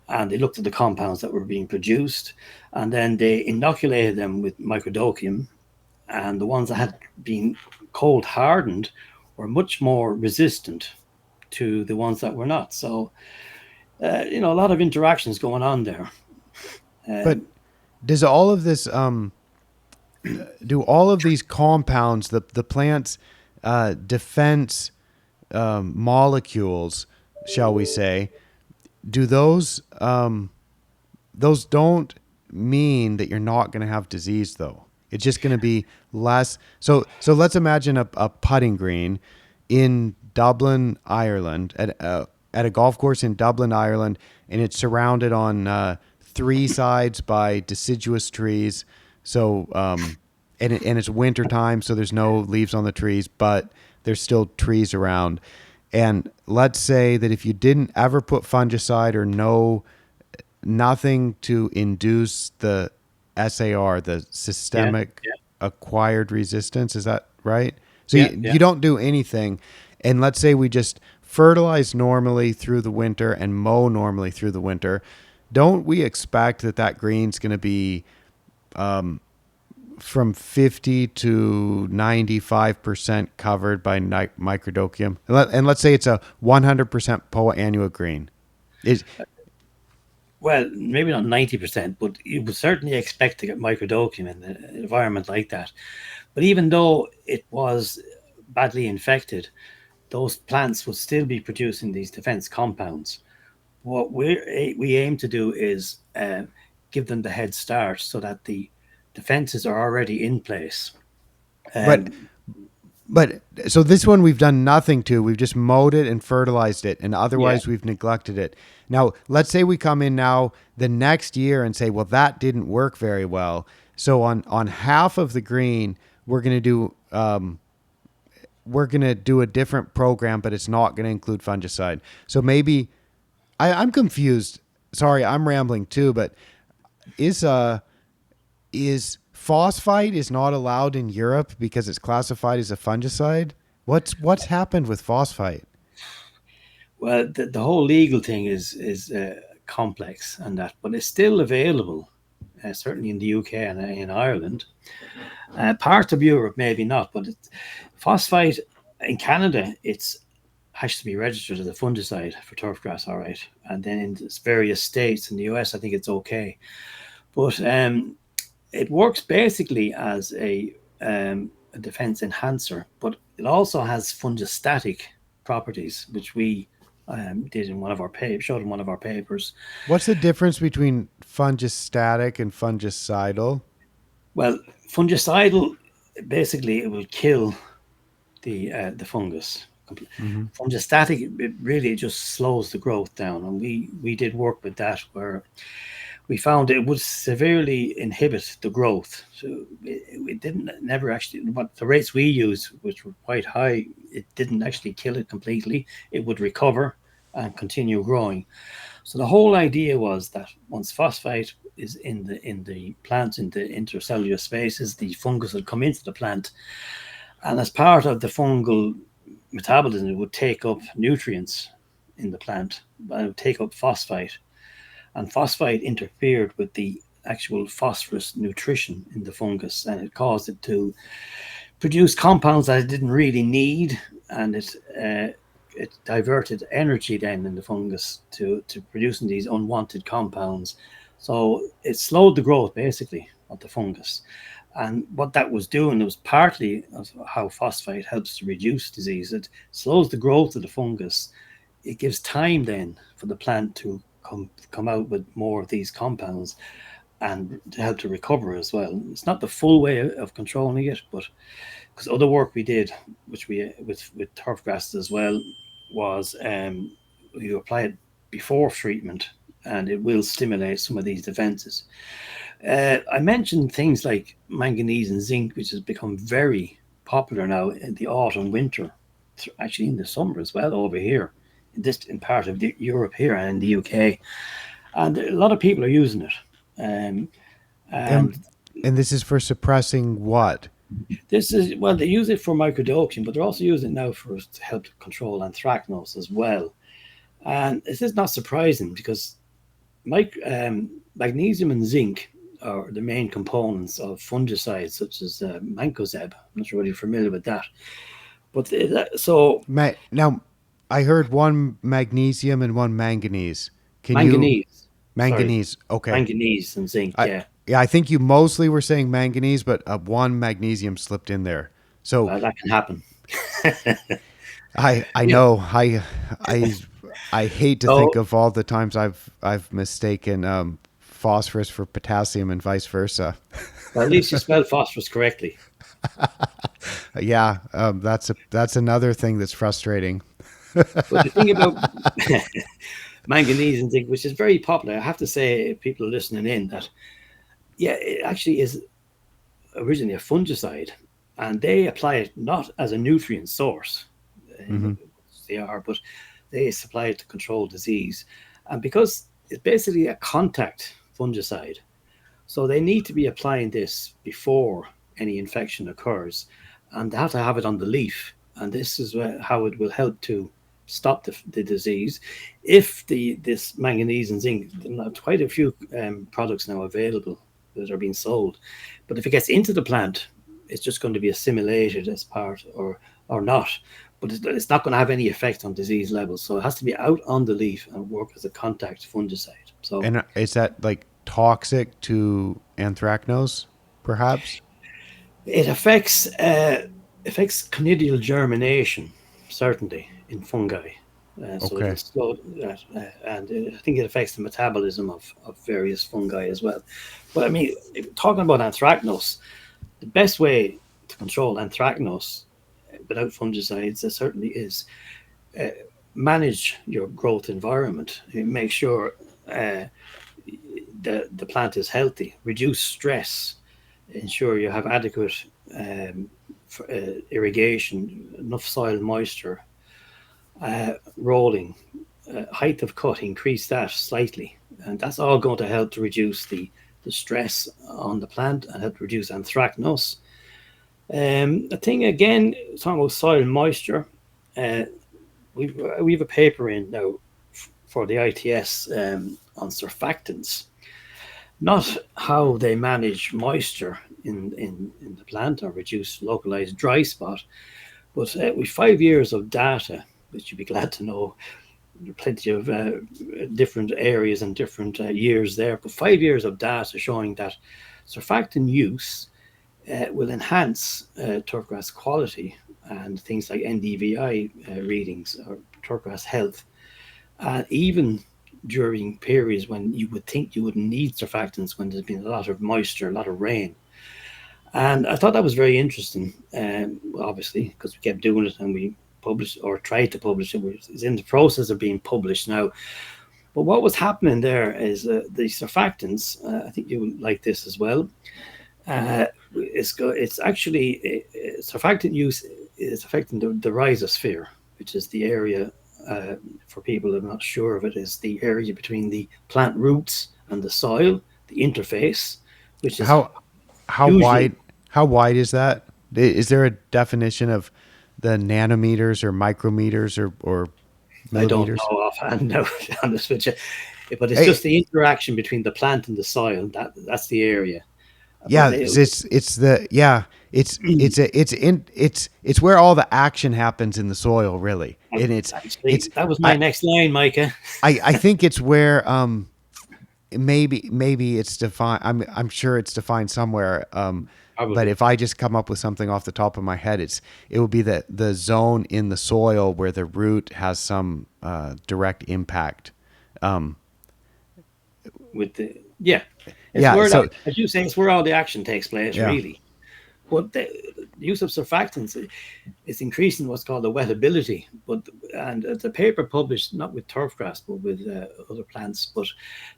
And they looked at the compounds that were being produced, and then they inoculated them with microdocium, and the ones that had been cold hardened were much more resistant to the ones that were not. So a lot of interactions going on there. But Um, does all of this do all of these compounds the plant's defense molecules, shall we say, do those don't mean that you're not going to have disease though. It's just going to be less. So let's imagine a putting green in Dublin, Ireland, at a golf course in Dublin, Ireland, and it's surrounded on three sides by deciduous trees. So and it's winter time, so there's no leaves on the trees, but there's still trees around. And let's say that if you didn't ever put fungicide or nothing to induce the SAR, the yeah, systemic yeah, acquired resistance. Is that right? So yeah, you yeah. don't do anything. And let's say we just fertilize normally through the winter and mow normally through the winter. Don't we expect that green's going to be from 50 to 95% covered by microdocium? And let's say it's a 100% POA annua green. Is Well, maybe not 90%, but you would certainly expect to get microdocium in an environment like that. But even though it was badly infected, those plants would still be producing these defense compounds. What we aim to do is give them the head start so that the defenses are already in place. but Um, But so this one we've done nothing to. We've just mowed it and fertilized it, and yeah, otherwise we've neglected it. Now, let's say we come in now the next year and say, well, that didn't work very well. So on half of the green, we're gonna do a different program, but it's not gonna include fungicide. So maybe I'm confused. Sorry, I'm rambling too, but is is phosphite is not allowed in Europe because it's classified as a fungicide? What's happened with phosphite? Well, the whole legal thing is complex and that, but it's still available, certainly in the UK and in Ireland. Part of Europe, maybe not, but phosphate in Canada, it's has to be registered as a fungicide for turfgrass, all right. And then in various states in the US, I think it's okay. But it works basically as a defense enhancer, but it also has fungistatic properties, which we did in one of our showed in one of our papers. What's the difference between fungistatic and fungicidal? Well, fungicidal basically it will kill the fungus. Mm-hmm. Fungistatic, it really just slows the growth down, and we did work with that where we found it would severely inhibit the growth. So it didn't never actually, what the rates we used, which were quite high, it didn't actually kill it completely. It would recover and continue growing. So the whole idea was that once phosphate is in the plant, in the intercellular spaces, the fungus will come into the plant, and as part of the fungal metabolism, it would take up nutrients in the plant, and it would take up phosphate, and phosphate interfered with the actual phosphorus nutrition in the fungus, and it caused it to produce compounds that it didn't really need, and it diverted energy then in the fungus to producing these unwanted compounds. So it slowed the growth basically of the fungus. And what that was doing, it was partly of how phosphate helps to reduce disease. It slows the growth of the fungus. It gives time then for the plant to come out with more of these compounds and to help to recover as well. It's not the full way of controlling it, but because other work we did, which we with turf grasses as well, was you apply it before treatment, and it will stimulate some of these defenses. I mentioned things like manganese and zinc, which has become very popular now in the autumn, winter, actually in the summer as well over here, in part of Europe here and in the UK, and a lot of people are using it. Um, And and and this is for suppressing what? this is well, they use it for microdosing, but they're also using it now for to help control anthracnose as well. And this is not surprising because magnesium and zinc are the main components of fungicides such as mancozeb. I'm not sure whether you're familiar with that, but so Now, I heard one magnesium and one manganese. Can you manganese, sorry, manganese? Okay. manganese and zinc, I yeah. yeah, I think you mostly were saying manganese, but one magnesium slipped in there. So Well, that can happen. I Yeah. know I I hate to think So of all the times I've mistaken phosphorus for potassium and vice versa. well, at least you spelled phosphorus correctly. Yeah, that's another thing that's frustrating. But the thing about manganese and zinc, which is very popular, I have to say, if people are listening in, that yeah, it actually is originally a fungicide, and they apply it not as a nutrient source, Hmm. they are, but they supply it to control disease. And because it's basically a contact fungicide, so they need to be applying this before any infection occurs, and they have to have it on the leaf. And this is how it will help to stop the disease. If this manganese and zinc, quite a few products now available that are being sold, but if it gets into the plant, it's just going to be assimilated as part or not. But it's not going to have any effect on disease levels. So it has to be out on the leaf and work as a contact fungicide. So And is that like toxic to anthracnose, perhaps? it affects conidial germination, certainly in fungi. So it'll Okay. slow that, and I think it affects the metabolism of various fungi as well. But I mean, talking about anthracnose, the best way to control anthracnose without fungicides, there certainly is. manage your growth environment. Make sure the plant is healthy, reduce stress, ensure you have adequate irrigation, enough soil moisture, rolling, height of cut, increase that slightly. And that's all going to help to reduce the stress on the plant and help reduce anthracnose. The thing again, talking about soil moisture, uh, we have a paper in now for the ITS on surfactants, not how they manage moisture in the plant or reduce localized dry spot, but with 5 years of data, which you'd be glad to know, there are plenty of different areas and different years there, but 5 years of data showing that surfactant use will enhance turfgrass quality and things like NDVI readings or turfgrass health, even during periods when you would think you wouldn't need surfactants when there's been a lot of moisture, a lot of rain. And I thought that was very interesting, obviously, because we kept doing it and we published or tried to publish it. It's in the process of being published now. But what was happening there is the surfactants, I think you would like this as well. It's actually surfactant use is affecting the rhizosphere, which is the area, for people who are not sure of it, is the area between the plant roots and the soil, the interface, which is How how usually, wide how wide is that? Is there a definition of the nanometers or micrometers or I don't millimeters? know offhand now, to be honest with you, but it's just Hey, the interaction between the plant and the soil. That's the area. But yeah, it's the yeah, it's where all the action happens in the soil, really. And it's actually, that was my next line, Micah. I think it's where maybe it's defined. I'm sure it's defined somewhere. But Probably if I just come up with something off the top of my head, it would be the zone in the soil where the root has some direct impact. Um, with the yeah, it's yeah. where that, So as you say, it's where all the action takes place, yeah. really. But the use of surfactants is increasing what's called the wettability. But and the paper published not with turfgrass but with other plants, but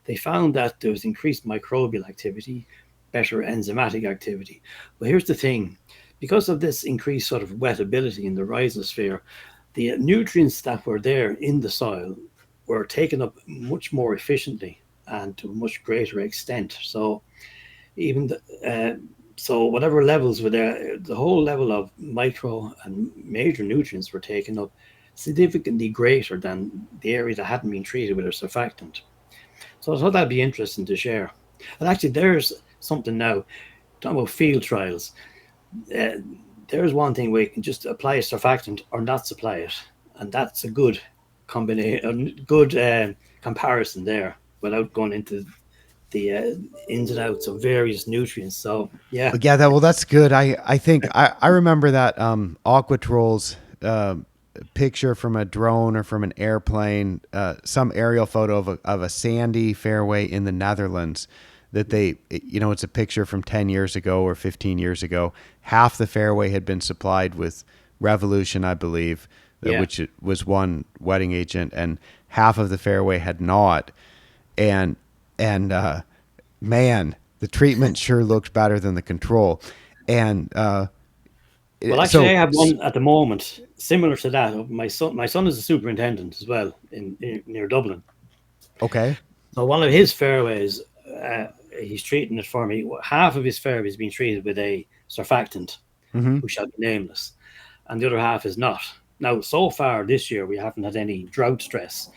they found that there was increased microbial activity, better enzymatic activity. But here's the thing: because of this increased sort of wettability in the rhizosphere, the nutrients that were there in the soil were taken up much more efficiently and to a much greater extent. So even so whatever levels were there, the whole level of micro and major nutrients were taken up significantly greater than the area that hadn't been treated with a surfactant. So I thought that'd be interesting to share. And actually, there's something now talking about field trials. Uh, there's one thing where you can just apply a surfactant or not supply it, and that's a good combination, good comparison there, without going into the ins and outs of various nutrients. So yeah, Yeah, that's good. I think I remember that Aquatrolls picture from a drone or from an airplane, some aerial photo of a sandy fairway in the Netherlands. That it's a picture from 10 years ago or 15 years ago. Half the fairway had been supplied with Revolution, I believe, yeah. which was one wetting agent, and half of the fairway had not. And man, the treatment sure looked better than the control. And Well, actually, I so, have one at the moment similar to that. My son is a superintendent as well in near Dublin. okay. So one of his fairways, he's treating it for me. Half of his fairway is being treated with a surfactant, Hmm. who shall be nameless, and the other half is not. Now, so far this year, we haven't had any drought stress,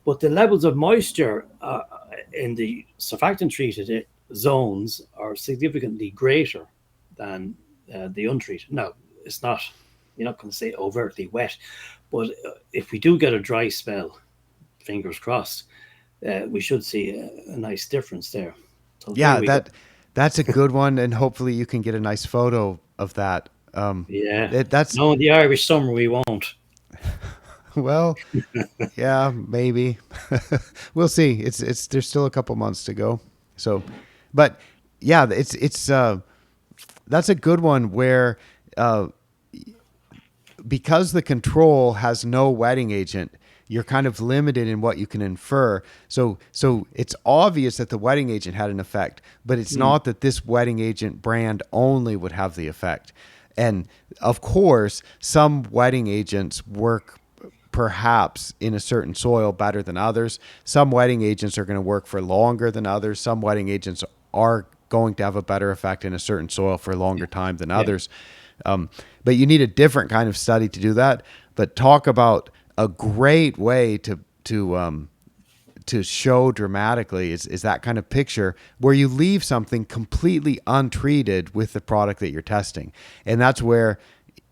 but the levels of moisture in the surfactant treated zones are significantly greater than the untreated. Now, it's not, you're not going to say overtly wet, but if we do get a dry spell, fingers crossed, we should see a nice difference there. So there Yeah, we go. that's a good one, and hopefully you can get a nice photo of that. Yeah. That's No, in the Irish summer we won't. well, yeah, maybe. We'll see. It's there's still a couple months to go. So, but yeah, it's that's a good one where uh, because the control has no wetting agent, you're kind of limited in what you can infer. So it's obvious that the wetting agent had an effect, but it's not that this wetting agent brand only would have the effect. And of course, some wetting agents work perhaps in a certain soil better than others. Some wetting agents are going to work for longer than others. Some wetting agents are going to have a better effect in a certain soil for a longer time than Yeah. others. But you need a different kind of study to do that. But talk about a great way to show dramatically is that kind of picture where you leave something completely untreated with the product that you're testing. And that's where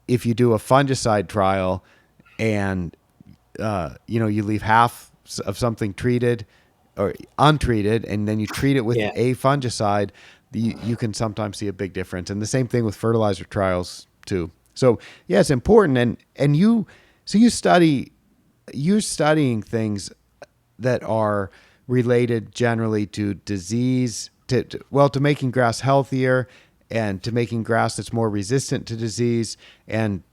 if you do a fungicide trial and you leave half of something treated or untreated, and then you treat it with Yeah. a fungicide, you can sometimes see a big difference. And the same thing with fertilizer trials too. So yeah, it's important. And you're studying things that are related generally to disease, to making grass healthier and to making grass that's more resistant to disease and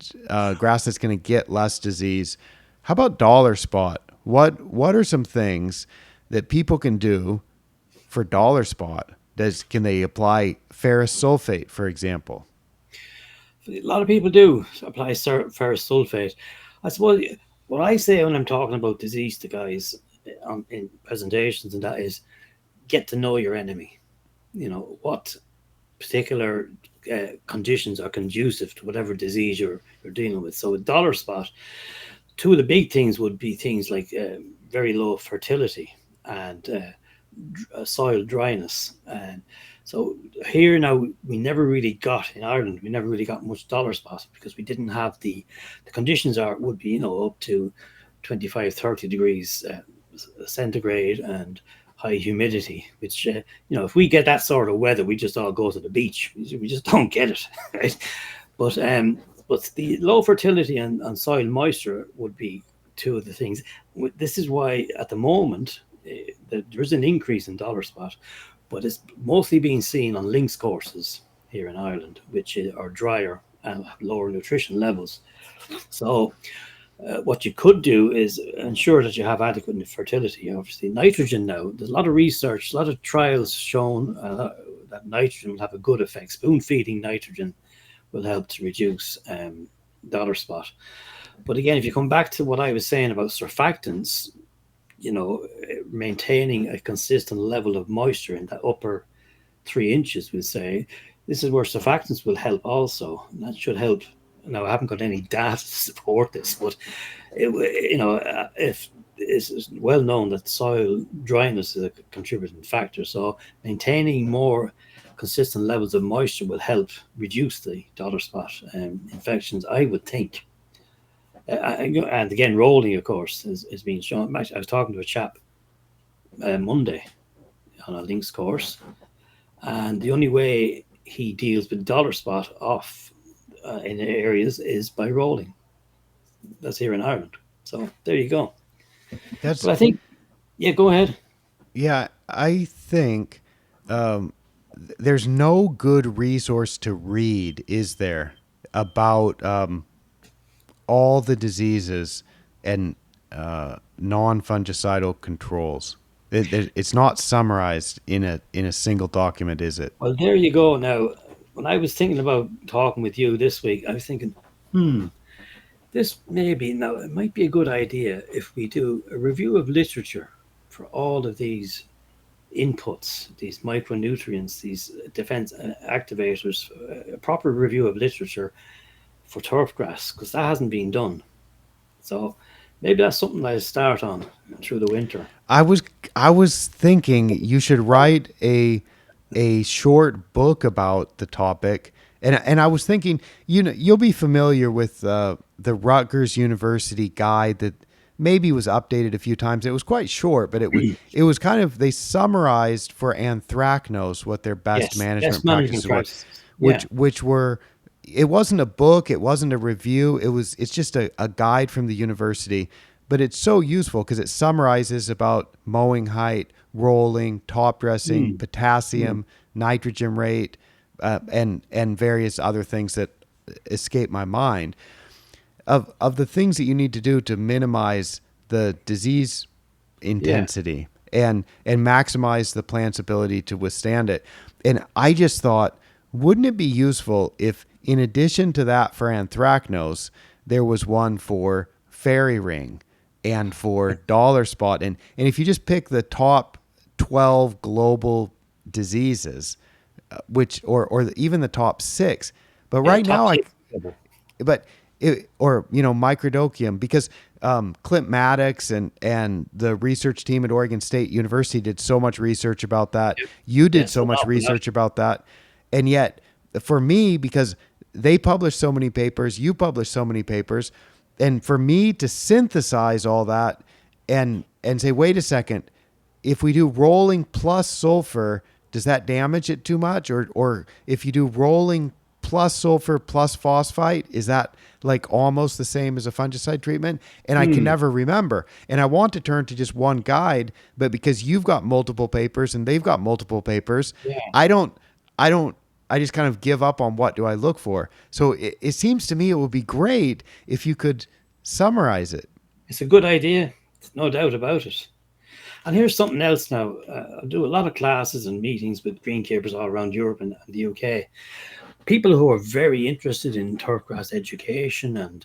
grass that's going to get less disease. How about dollar spot? What are some things that people can do for dollar spot? Can they apply ferrous sulfate, for example? A lot of people do apply ferrous sulfate. I suppose what I say when I'm talking about disease to guys in presentations and that is get to know your enemy. What particular conditions are conducive to whatever disease you're dealing with. So with dollar spot, two of the big things would be things like very low fertility and soil dryness. And so here now, we never really got in Ireland, we never really got much dollar spot because we didn't have the conditions would be, up to 25, 30 degrees centigrade and high humidity, which, if we get that sort of weather, we just all go to the beach. We just don't get it, right? But the low fertility and soil moisture would be two of the things. This is why at the moment there is an increase in dollar spot, but it's mostly being seen on links courses here in Ireland, which are drier and have lower nutrition levels. So what you could do is ensure that you have adequate fertility. Obviously, nitrogen now, there's a lot of research, a lot of trials shown that nitrogen will have a good effect. Spoon feeding nitrogen will help to reduce dollar spot. But again, if you come back to what I was saying about surfactants, maintaining a consistent level of moisture in the upper 3 inches, we'll say, this is where surfactants will help also. And that should help. Now, I haven't got any data to support this, but if it's well known that soil dryness is a contributing factor. So maintaining more consistent levels of moisture will help reduce the dollar spot infections, I would think. And again, rolling, of course, is being shown. I was talking to a chap Monday on a links course, and the only way he deals with dollar spot off in areas is by rolling. That's here in Ireland. So there you go. That's But I think, yeah, go ahead. Yeah, I think there's no good resource to read, is there, about all the diseases and non-fungicidal controls. It's not summarized in a single document, is it? Well, there you go. Now, when I was thinking about talking with you this week, I was thinking, this maybe now it might be a good idea if we do a review of literature for all of these inputs, these micronutrients, these defense activators, a proper review of literature for turfgrass, because that hasn't been done. So maybe that's something I'll start on through the winter. I was I was thinking you should write a short book about the topic, and I was thinking you'll be familiar with the Rutgers University guide that maybe was updated a few times. It was quite short, but it was kind of they summarized for anthracnose what their best Yes, best management management practices were, practices. Yeah. which were it wasn't a book, it wasn't a review, it's just a guide from the university, but it's so useful because it summarizes about mowing height, rolling, top dressing, Mm, mm. potassium, nitrogen rate, and various other things that escape my mind. of the things that you need to do to minimize the disease Yeah. intensity and maximize the plant's ability to withstand it. And I just thought, wouldn't it be useful if, in addition to that for anthracnose, there was one for fairy ring and for dollar spot, and if you just pick the top 12 global diseases, which or even the top six, but Yeah. right Top now I six. but or microdocium, because Clint Maddox and the research team at Oregon State University did so much research about that. You did Yes. so much research about that, and yet for me, because they published so many papers, you published so many papers, and for me to synthesize all that and say, wait a second, if we do rolling plus sulfur, does that damage it too much? Or if you do rolling plus sulfur plus phosphite, is that like almost the same as a fungicide treatment? And I can Hmm. never remember. And I want to turn to just one guide, but because you've got multiple papers and they've got multiple papers, Yeah. I don't, I don't, I just kind of give up on what do I look for. So it seems to me it would be great if you could summarize it. It's a good idea. There's no doubt about it. And here's something else now. I do a lot of classes and meetings with greenkeepers all around Europe and the UK. People who are very interested in turfgrass education and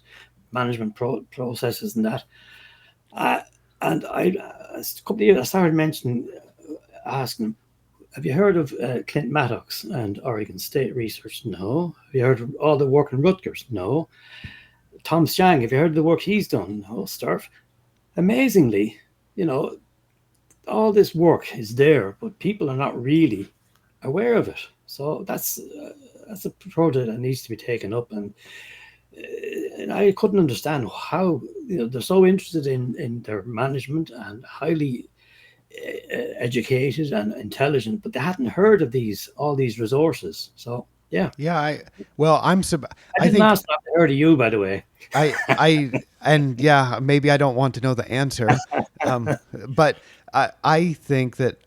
management processes and that. Uh, and a couple of years, I started mentioning, asking them, have you heard of Clint Maddox and Oregon State research? No. Have you heard of all the work in Rutgers? No. Tom Stang, have you heard of the work he's done? No, Sturf. Amazingly, you know, all this work is there, but people are not really aware of it. So that's a project that needs to be taken up, and I couldn't understand how they're so interested in their management and highly educated and intelligent, but they hadn't heard of all these resources. So yeah, Yeah, I I didn't think ask that. I heard of you, by the way. and yeah, maybe I don't want to know the answer, but I think that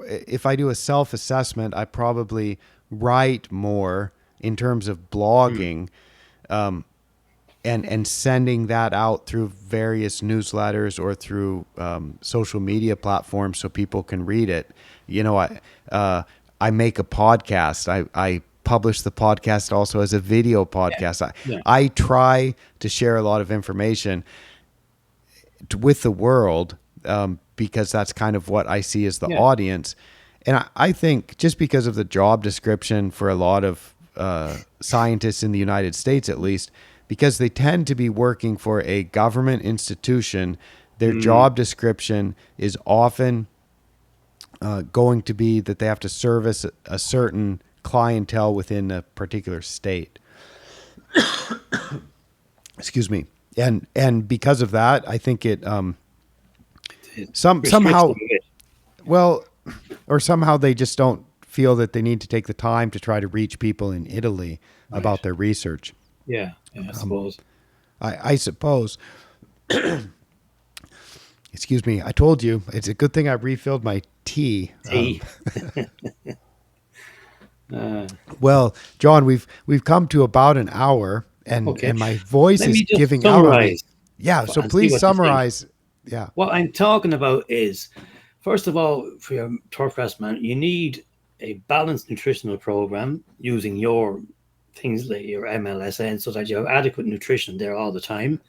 if I do a self assessment, I probably write more in terms of Hmm. blogging, and sending that out through various newsletters or through social media platforms so people can read it. I make a podcast. I publish the podcast also as a video podcast. Yeah, I try to share a lot of information with the world, because that's kind of what I see as the yeah, audience. And I think just because of the job description for a lot of scientists in the United States, at least, because they tend to be working for a government institution, their mm, job description is often going to be that they have to service a certain clientele within a particular state. Excuse me. And because of that, I think it it restricts somehow, them a bit. well, or somehow they just don't feel that they need to take the time to try to reach people in Italy Right. about their research. Yeah, yeah, I suppose. I suppose. Excuse me. I told you it's a good thing I refilled my tea. Tea. Uh, Well, John, we've come to about an hour, okay. and my voice Let is me just giving out on me. summarize Yeah. So and see please what you think. summarize. Yeah. What I'm talking about is, first of all, for your turfgrass man, you need a balanced nutritional program using your things like your MLSN so that you have adequate nutrition there all the time.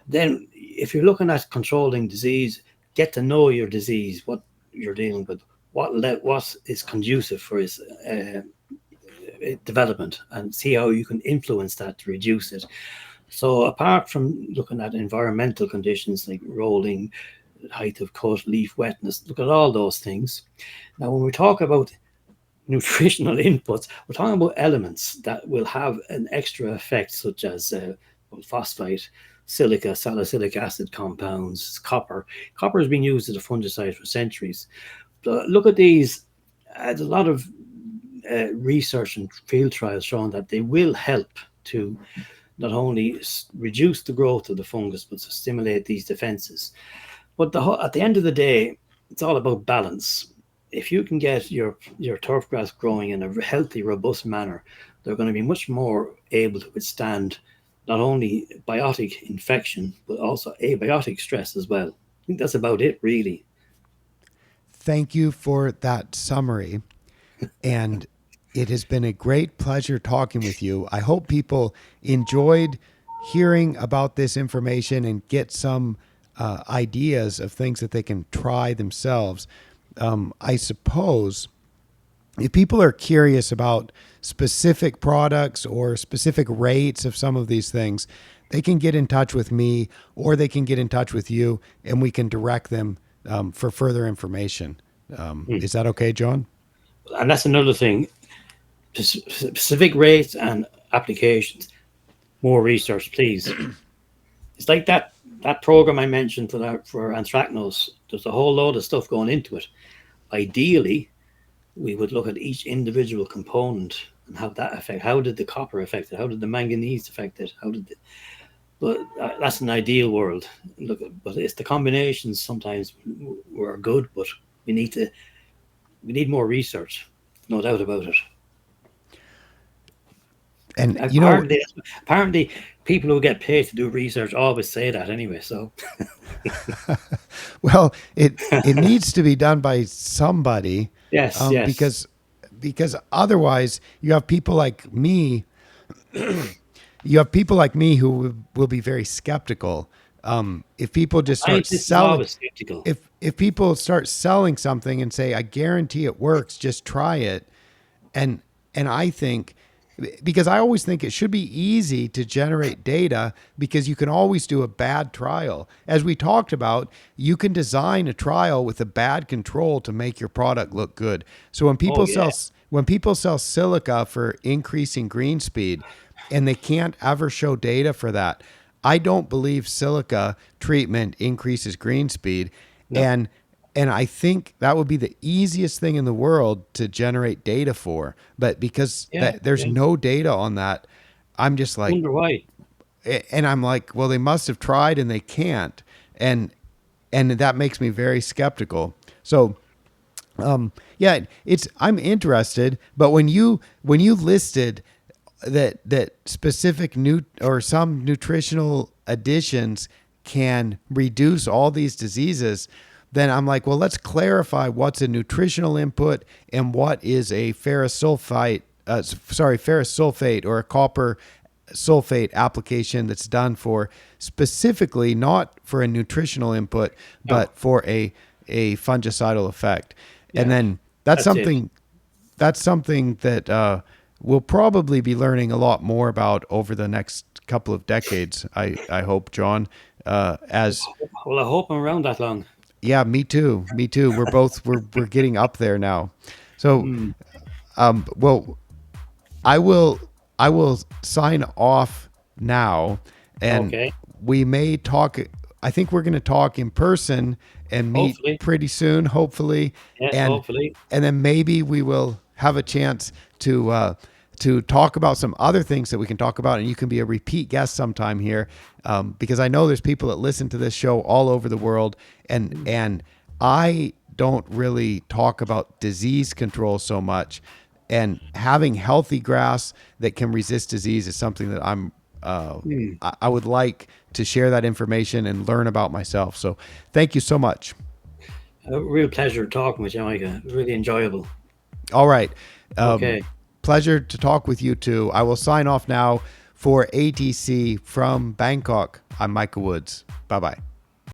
Then, if you're looking at controlling disease, get to know your disease, what you're dealing with, what is conducive for its development, and see how you can influence that to reduce it. So, apart from looking at environmental conditions like rolling, height of cut, leaf wetness, look at all those things. Now, when we talk about nutritional inputs, we're talking about elements that will have an extra effect, such as phosphate, silica, salicylic acid compounds, copper. Copper has been used as a fungicide for centuries. Look at these. There's a lot of research and field trials showing that they will help to not only reduce the growth of the fungus, but to stimulate these defenses. But at the end of the day, it's all about balance. If you can get your turf grass growing in a healthy, robust manner, they're going to be much more able to withstand not only biotic infection, but also abiotic stress as well. I think that's about it, really. Thank you for that summary. And it has been a great pleasure talking with you. I hope people enjoyed hearing about this information and get some ideas of things that they can try themselves. I suppose if people are curious about specific products or specific rates of some of these things, they can get in touch with me or they can get in touch with you and we can direct them for further information. Mm. Is that okay, John? And that's another thing. Specific rates and applications. More research, please. It's like that program I mentioned for anthracnose. There's a whole load of stuff going into it. Ideally, we would look at each individual component and how that affect. How did the copper affect it? How did the manganese affect it? How did the, but that's an ideal world. Look, but it's the combinations sometimes were good, but we need to we need more research, no doubt about it. And Apparently, people who get paid to do research always say that anyway. So, well, it needs to be done by somebody, yes, yes. because otherwise you have people like me. You have people like me who will be very skeptical. If people just start Scientists are selling, always skeptical. if people start selling something and say, "I guarantee it works, just try it," and I think, because I always think it should be easy to generate data because you can always do a bad trial. As we talked about, you can design a trial with a bad control to make your product look good. So Oh yeah. when people sell silica for increasing green speed and they can't ever show data for that, I don't believe silica treatment increases green speed. No. And I think that would be the easiest thing in the world to generate data for. But because Yeah. there's Yeah. no data on that, I'm just like, Wonder why. and I'm like, well, they must have tried and they can't. And that makes me very skeptical. So, yeah, I'm interested, but when you listed that specific new or some nutritional additions can reduce all these diseases, then I'm like, well, let's clarify what's a nutritional input and what is a ferrous sulfate or a copper sulfate application that's done for specifically not for a nutritional input, No. but for a fungicidal effect. And Yeah. then that's That's it. something that we'll probably be learning a lot more about over the next couple of decades. I hope, John. As Well, I hope I'm around that long. Yeah, me too. Me too. We're getting up there now. So, Mm. well, I will sign off now, and Okay. we may talk. I think we're going to talk in person and meet Hopefully. pretty soon, hopefully, Yes. and Hopefully. then maybe we will have a chance to talk about some other things that we can talk about, and you can be a repeat guest sometime here, because I know there's people that listen to this show all over the world, and I don't really talk about disease control so much, and having healthy grass that can resist disease is something that Mm. I would like to share that information and learn about myself. So thank you so much. A real pleasure talking with you, Micah. Really enjoyable. All right. Okay. Pleasure to talk with you too. I will sign off now for ATC from Bangkok. I'm Micah Woods. Bye bye.